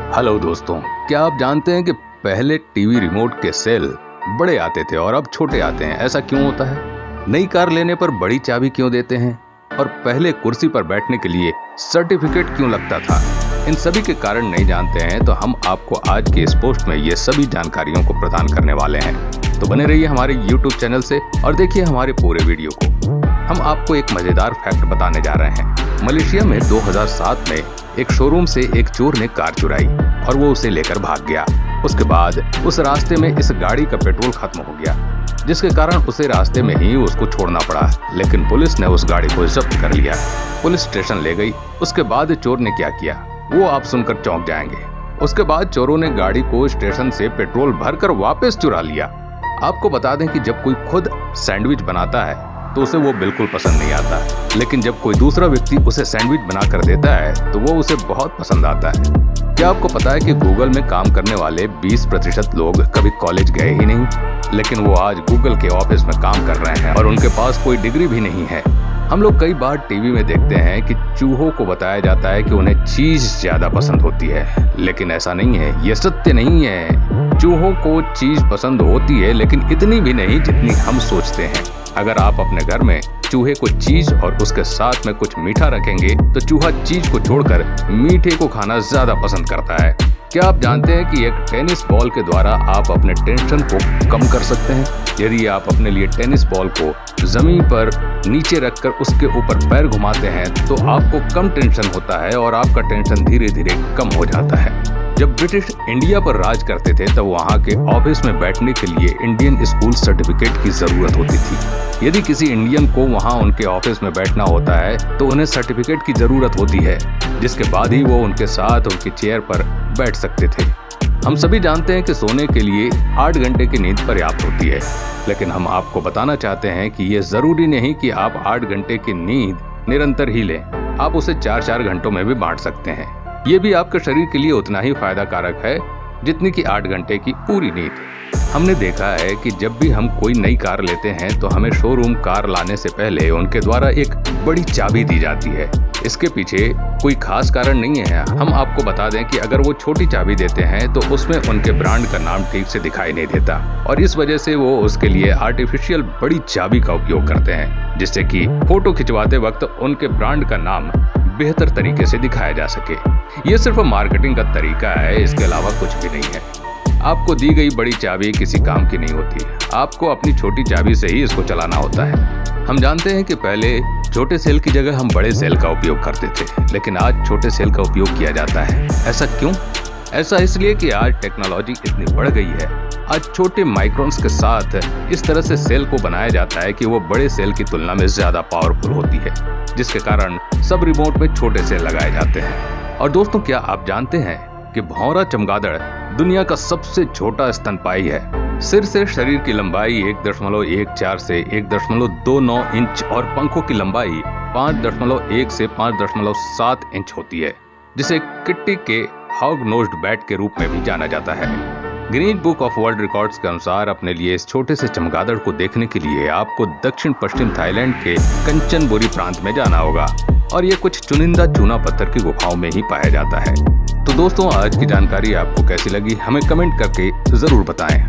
Hello दोस्तों, क्या आप जानते हैं कि पहले टीवी रिमोट के सेल बड़े आते थे और अब छोटे आते हैं? ऐसा क्यों होता है? नई कार लेने पर बड़ी चाबी क्यों देते हैं? और पहले कुर्सी पर बैठने के लिए सर्टिफिकेट क्यों लगता था? इन सभी के कारण नहीं जानते हैं तो हम आपको आज के इस पोस्ट में ये सभी जानकारियों को प्रदान करने वाले हैं। तो बने रहिए हमारे YouTube चैनल से और देखिए हमारे पूरे वीडियो को। हम आपको एक मजेदार फैक्ट बताने जा रहे हैं। मलेशिया में 2007 में एक शोरूम से एक चोर ने कार चुराई और वो उसे लेकर भाग गया। उसके बाद उस रास्ते में इस गाड़ी का पेट्रोल खत्म हो गया, जिसके कारण उसे रास्ते में ही उसको छोड़ना पड़ा। लेकिन पुलिस ने उस गाड़ी को जब्त कर लिया, पुलिस स्टेशन ले गई। उसके बाद चोर ने क्या किया वो आप सुनकर चौंक जाएंगे। उसके बाद चोरों ने गाड़ी को स्टेशन से पेट्रोल भरकर वापस चुरा लिया। आपको बता दें कि जब कोई खुद सैंडविच बनाता है तो उसे वो बिल्कुल पसंद नहीं आता, लेकिन जब कोई दूसरा व्यक्ति उसे सैंडविच बना कर देता है तो वो उसे बहुत पसंद आता है। क्या आपको पता है कि गूगल में काम करने वाले 20% लोग कभी कॉलेज गए ही नहीं, लेकिन वो आज गूगल के ऑफिस में काम कर रहे हैं और उनके पास कोई डिग्री भी नहीं है। हम लोग कई बार टीवी में देखते हैं कि चूहों को बताया जाता है कि उन्हें चीज ज्यादा पसंद होती है, लेकिन ऐसा नहीं है, ये सत्य नहीं है। चूहों को चीज पसंद होती है, लेकिन इतनी भी नहीं जितनी हम सोचते हैं। अगर आप अपने घर में चूहे को चीज और उसके साथ में कुछ मीठा रखेंगे तो चूहा चीज को छोड़कर मीठे को खाना ज्यादा पसंद करता है। क्या आप जानते हैं कि एक टेनिस बॉल के द्वारा आप अपने टेंशन को कम कर सकते हैं? यदि आप अपने लिए टेनिस बॉल को जमीन पर नीचे रखकर उसके ऊपर पैर घुमाते हैं तो आपको कम टेंशन होता है और आपका टेंशन धीरे धीरे कम हो जाता है। जब ब्रिटिश इंडिया पर राज करते थे तब वहाँ के ऑफिस में बैठने के लिए इंडियन स्कूल सर्टिफिकेट की जरूरत होती थी। यदि किसी इंडियन को वहाँ उनके ऑफिस में बैठना होता है तो उन्हें सर्टिफिकेट की जरूरत होती है, जिसके बाद ही वो उनके साथ उनकी चेयर पर बैठ सकते थे। हम सभी जानते हैं कि सोने के लिए 8 घंटे की नींद पर्याप्त होती है, लेकिन हम आपको बताना चाहते हैं कि ये जरूरी नहीं कि आप 8 घंटे की नींद निरंतर ही लें। आप उसे 4-4 घंटों में भी बांट सकते हैं। ये भी आपके शरीर के लिए उतना ही फायदा कारक है जितनी कि 8 घंटे की पूरी नींद। हमने देखा है कि जब भी हम कोई नई कार लेते हैं तो हमें शोरूम कार लाने से पहले उनके द्वारा एक बड़ी चाबी दी जाती है। इसके पीछे कोई खास कारण नहीं है। हम आपको बता दें कि अगर वो छोटी चाबी देते हैं तो उसमें उनके ब्रांड का नाम ठीक से दिखाई नहीं देता और इस वजह से वो उसके लिए आर्टिफिशियल बड़ी चाबी का उपयोग करते हैं, जिससे कि फोटो खिंचवाते वक्त उनके ब्रांड का नाम बेहतर तरीके से दिखाया जा सके। ये सिर्फ मार्केटिंग का तरीका है, इसके अलावा कुछ भी नहीं है। आपको दी गई बड़ी चाबी किसी काम की नहीं होती, आपको अपनी छोटी चाबी से ही इसको चलाना होता है। हम जानते हैं कि पहले छोटे सेल की जगह हम बड़े सेल का उपयोग करते थे, लेकिन आज छोटे सेल का उपयोग किया जाता है। ऐसा क्यों? ऐसा इसलिए कि आज टेक्नोलॉजी इतनी बढ़ गई है। आज छोटे माइक्रोन्स के साथ इस तरह से सेल को बनाया जाता है कि वो बड़े सेल की तुलना में ज्यादा पावरफुल होती है, जिसके कारण सब रिमोट में छोटे सेल लगाए जाते हैं। और दोस्तों, क्या आप जानते हैं कि भौरा चमगादड़ दुनिया का सबसे छोटा स्तनपायी है। सिर से शरीर की लंबाई 1.14 से 1.29 इंच और पंखों की लंबाई 5.1 से 5.7 इंच होती है, जिसे किट्टी के हॉग नोज्ड बैट के रूप में भी जाना जाता है। Guinness book of world records के अनुसार अपने लिए इस छोटे से चमगादड़ को देखने के लिए आपको दक्षिण पश्चिम थाईलैंड के कंचनबुरी प्रांत में जाना होगा और ये कुछ चुनिंदा चूना पत्थर की गुफाओं में ही पाया जाता है। तो दोस्तों, आज की जानकारी आपको कैसी लगी हमें कमेंट करके जरूर बताएं।